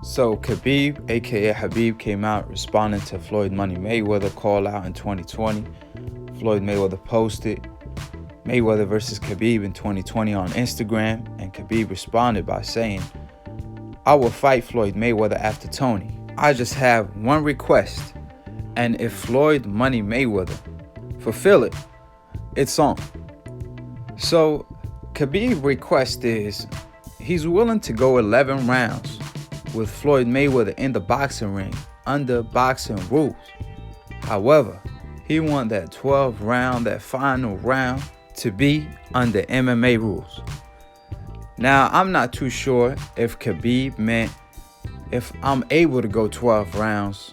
So Khabib, aka Khabib, came out responding to Floyd Money Mayweather call out in 2020. Floyd Mayweather posted Mayweather versus Khabib in 2020 on Instagram, and Khabib responded by saying, "I will fight Floyd Mayweather after Tony. I just have one request, and if Floyd Money Mayweather fulfill it, it's on." So Khabib's request is he's willing to go 11 rounds with Floyd Mayweather in the boxing ring under boxing rules. However, he wants that 12th round, that final round, to be under MMA rules. Now, I'm not too sure if Khabib meant if I'm able to go 12 rounds.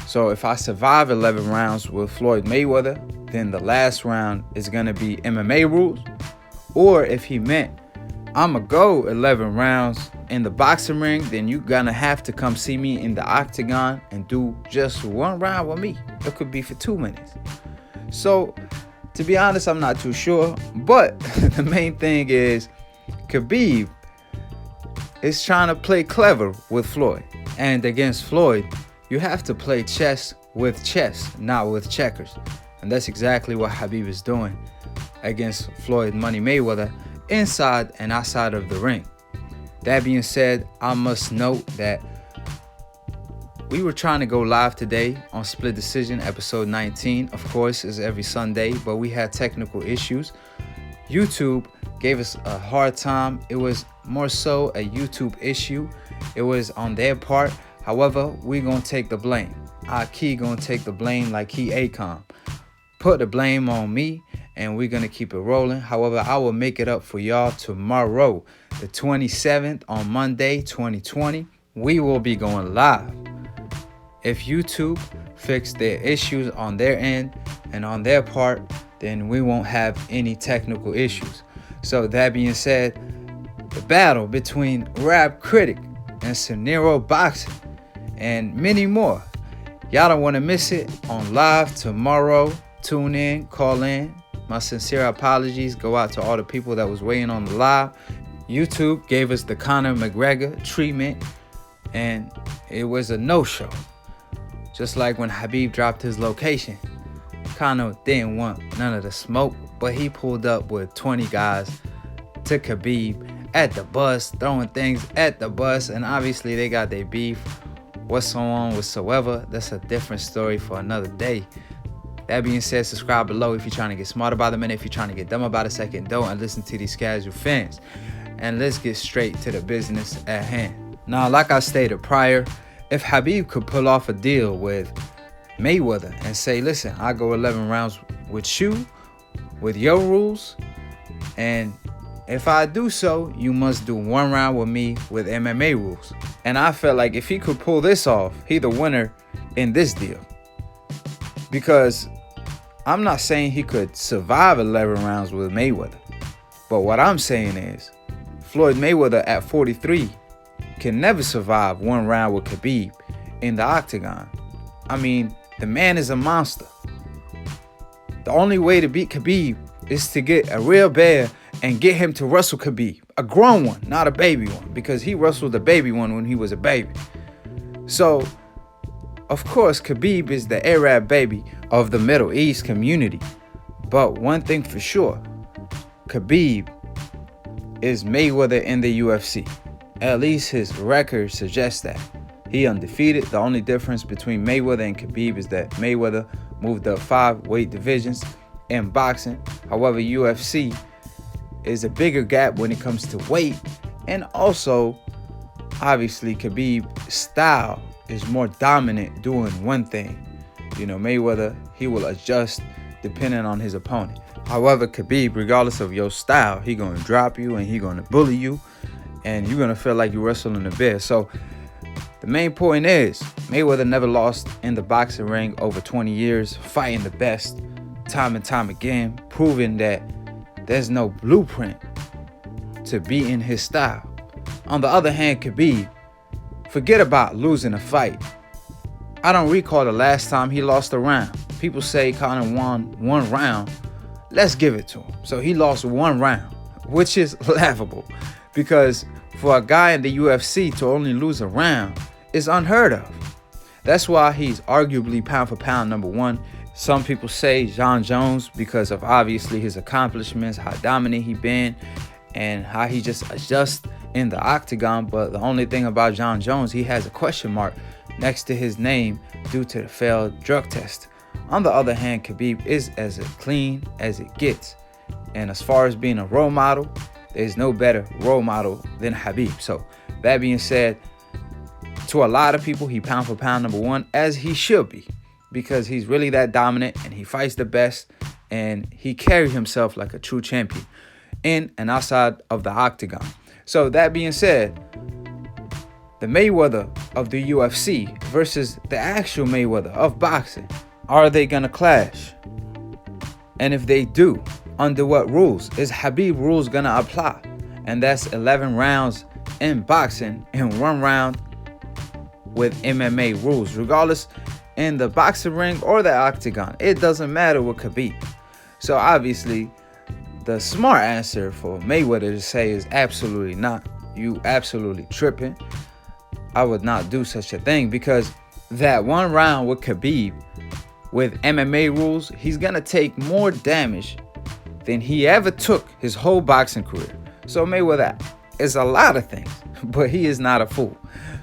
So if I survive 11 rounds with Floyd Mayweather, then the last round is going to be MMA rules. Or if he meant I'ma go 11 rounds in the boxing ring, then you're gonna have to come see me in the octagon and do just one round with me. It could be for 2 minutes. So, to be honest, I'm not too sure. But the main thing is Khabib is trying to play clever with Floyd. And against Floyd, you have to play chess with chess, not with checkers. And that's exactly what Khabib is doing against Floyd Money Mayweather, inside and outside of the ring. That being said, I must note that we were trying to go live today on Split Decision episode 19. Of course, it's every Sunday, but we had technical issues. YouTube gave us a hard time. It was more so a YouTube issue. It was on their part. However, we're going to take the blame. Akhi going to take the blame like he Akon. Put the blame on me, and we're going to keep it rolling. However, I will make it up for y'all tomorrow, the 27th, on Monday, 2020. We will be going live. If YouTube fix their issues on their end and on their part, then we won't have any technical issues. So that being said, the battle between Rap Critic and Scenario Boxing and many more. Y'all don't want to miss it on live tomorrow. Tune in, call in. My sincere apologies go out to all the people that was waiting on the live. YouTube gave us the Conor McGregor treatment, and it was a no-show. Just like when Khabib dropped his location. Conor didn't want none of the smoke, but he pulled up with 20 guys to Khabib at the bus, throwing things at the bus, and obviously they got their beef. What's on whatsoever, that's a different story for another day. That being said, subscribe below if you're trying to get smarter by the minute. If you're trying to get dumb about a second, don't, and listen to these casual fans. And let's get straight to the business at hand. Now, like I stated prior, if Khabib could pull off a deal with Mayweather and say, listen, I go 11 rounds with you, with your rules, and if I do so, you must do one round with me with MMA rules. And I felt like if he could pull this off, he the winner in this deal. Because I'm not saying he could survive 11 rounds with Mayweather. But what I'm saying is, Floyd Mayweather at 43 can never survive one round with Khabib in the octagon. I mean, the man is a monster. The only way to beat Khabib is to get a real bear and get him to wrestle Khabib. A grown one, not a baby one, because he wrestled a baby one when he was a baby. So, of course, Khabib is the Arab baby of the Middle East community. But one thing for sure, Khabib is Mayweather in the UFC. At least his record suggests that. He undefeated. The only difference between Mayweather and Khabib is that Mayweather moved up 5 weight divisions in boxing. However, UFC is a bigger gap when it comes to weight. And also, obviously, Khabib's style is more dominant doing one thing. You know, Mayweather, he will adjust depending on his opponent. However, Khabib, regardless of your style, he gonna drop you and he gonna bully you, and you're gonna feel like you're wrestling a bear. So the main point is, Mayweather never lost in the boxing ring over 20 years, fighting the best time and time again, proving that there's no blueprint to beating his style. On the other hand, Khabib, forget about losing a fight. I don't recall the last time he lost a round. People say Conor won one round. Let's give it to him. So he lost one round, which is laughable, because For a guy in the UFC to only lose a round is unheard of. That's why he's arguably pound for pound number one. Some people say Jon Jones because of obviously his accomplishments, how dominant he been, and how he just adjusts in the octagon. But the only thing about Jon Jones, he has a question mark next to his name due to the failed drug test. On the other hand, Khabib is as clean as it gets. And as far as being a role model, there's no better role model than Khabib. So that being said, to a lot of people, he pound for pound number one, as he should be, because he's really that dominant and he fights the best and he carries himself like a true champion in and outside of the octagon. So that being said, the Mayweather of the UFC versus the actual Mayweather of boxing, are they gonna clash? And if they do, under what rules is Khabib rules gonna apply? And that's 11 rounds in boxing and 1 round with MMA rules, regardless in the boxing ring or the octagon. It doesn't matter with Khabib. So obviously, the smart answer for Mayweather to say is absolutely not. You absolutely tripping. I would not do such a thing, because that 1 round with Khabib with MMA rules, he's gonna take more damage than he ever took his whole boxing career. So Mayweather is a lot of things, but he is not a fool.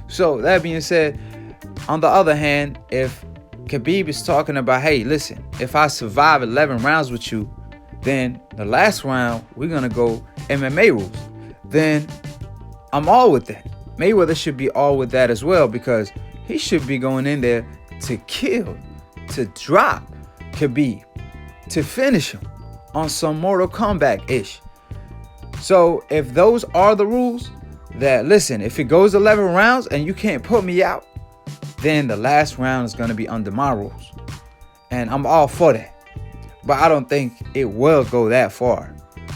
So that being said, on the other hand, if Khabib is talking about, hey, listen, if I survive 11 rounds with you, then the last round we're gonna go MMA rules, then I'm all with that. Mayweather should be all with that as well, because he should be going in there to kill, to drop Khabib, to finish him on some Mortal Kombat-ish. So if those are the rules, that listen, if it goes 11 rounds and you can't put me out, then the last round is going to be under my rules. And I'm all for that. But I don't think it will go that far.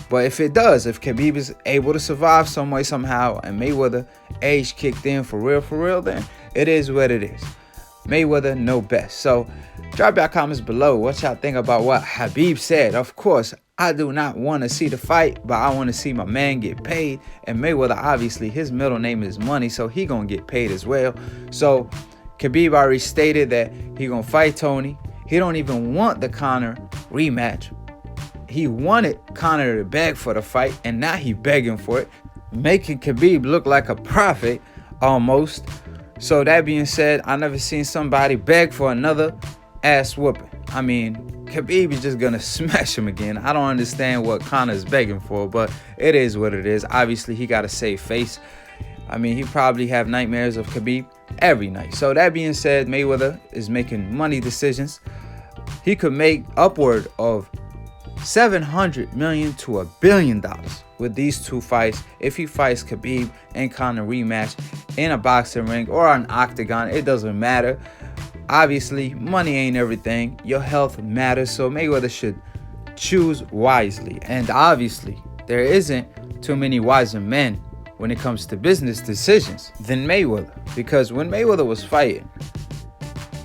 But if it does, if Khabib is able to survive some way, somehow, and Mayweather age kicked in for real, then it is what it is. Mayweather know best. So drop your comments below what y'all think about what Khabib said. Of course, I do not want to see the fight, but I want to see my man get paid. And Mayweather, obviously, his middle name is Money, so he gonna get paid as well. So Khabib already stated that he gonna fight Tony. He don't even want the Conor rematch. He wanted Conor to beg for the fight, and now he begging for it, making Khabib look like a prophet almost. So that being said, I never seen somebody beg for another ass whooping. I mean, Khabib is just gonna smash him again. I don't understand what Conor is begging for, but it is what it is. Obviously, he got to save face. I mean, he probably have nightmares of Khabib every night. So that being said, Mayweather is making money decisions. He could make upward of $700 million to $1 billion with these two fights if he fights Khabib and Conor rematch in a boxing ring or an octagon. It doesn't matter. Obviously, money ain't everything. Your health matters, so Mayweather should choose wisely. And obviously, there isn't too many wiser men when it comes to business decisions than Mayweather. Because when Mayweather was fighting,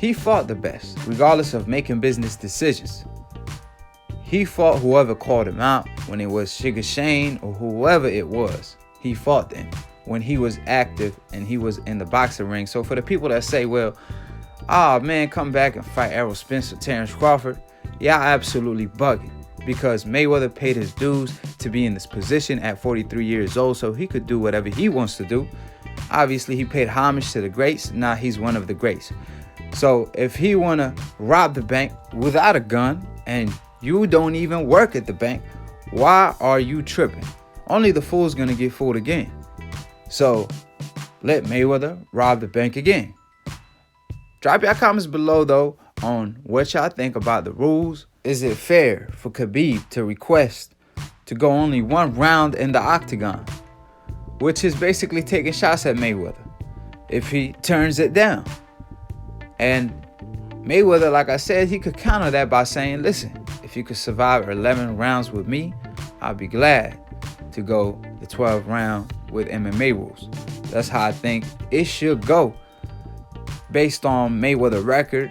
he fought the best, regardless of making business decisions. He fought whoever called him out. When it was Sugar Shane or whoever it was, he fought them when he was active and he was in the boxing ring. So for the people that say, well, oh man, come back and fight Errol Spence or Terrence Crawford, yeah, absolutely bugging. Because Mayweather paid his dues to be in this position at 43 years old, so he could do whatever he wants to do. Obviously, he paid homage to the greats. Now he's one of the greats. So if he want to rob the bank without a gun and you don't even work at the bank, why are you tripping? Only the fool's going to get fooled again. So let Mayweather rob the bank again. Drop your comments below, though, on what y'all think about the rules. Is it fair for Khabib to request to go only 1 round in the octagon, which is basically taking shots at Mayweather if he turns it down? And Mayweather, like I said, he could counter that by saying, listen, if you could survive 11 rounds with me, I'll be glad to go the 12th round with MMA rules. That's how I think it should go, based on Mayweather's record,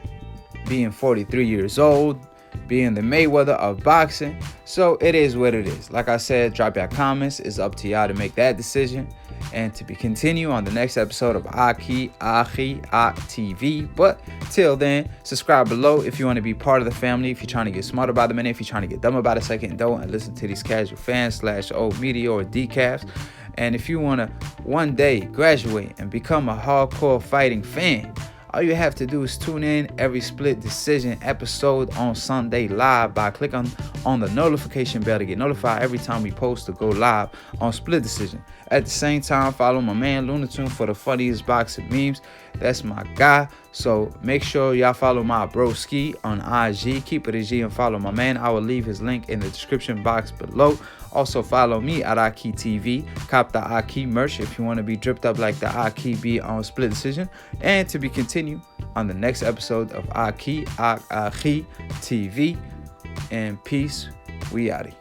being 43 years old, being the Mayweather of boxing. So it is what it is. Like I said, drop your comments. It's up to y'all to make that decision. and to be continued on the next episode of Akhi TV. But till then, subscribe below if you want to be part of the family, if you're trying to get smart about the minute, if you're trying to get dumb about a second, don't, and listen to these casual fans / old media or decafs. And if you want to one day graduate and become a hardcore fighting fan, all you have to do is tune in every Split Decision episode on Sunday live by clicking on the notification bell to get notified every time we post to go live on Split Decision. At the same time, follow my man Lunatune for the funniest boxing memes. That's my guy. So make sure y'all follow my broski on IG. Keep it a G and follow my man. I will leave his link in the description box below. Also follow me at Akhi TV. Cop the Akhi merch if you want to be dripped up like the Akhi be on Split Decision. And to be continued on the next episode of Akhi TV. And peace. We outie.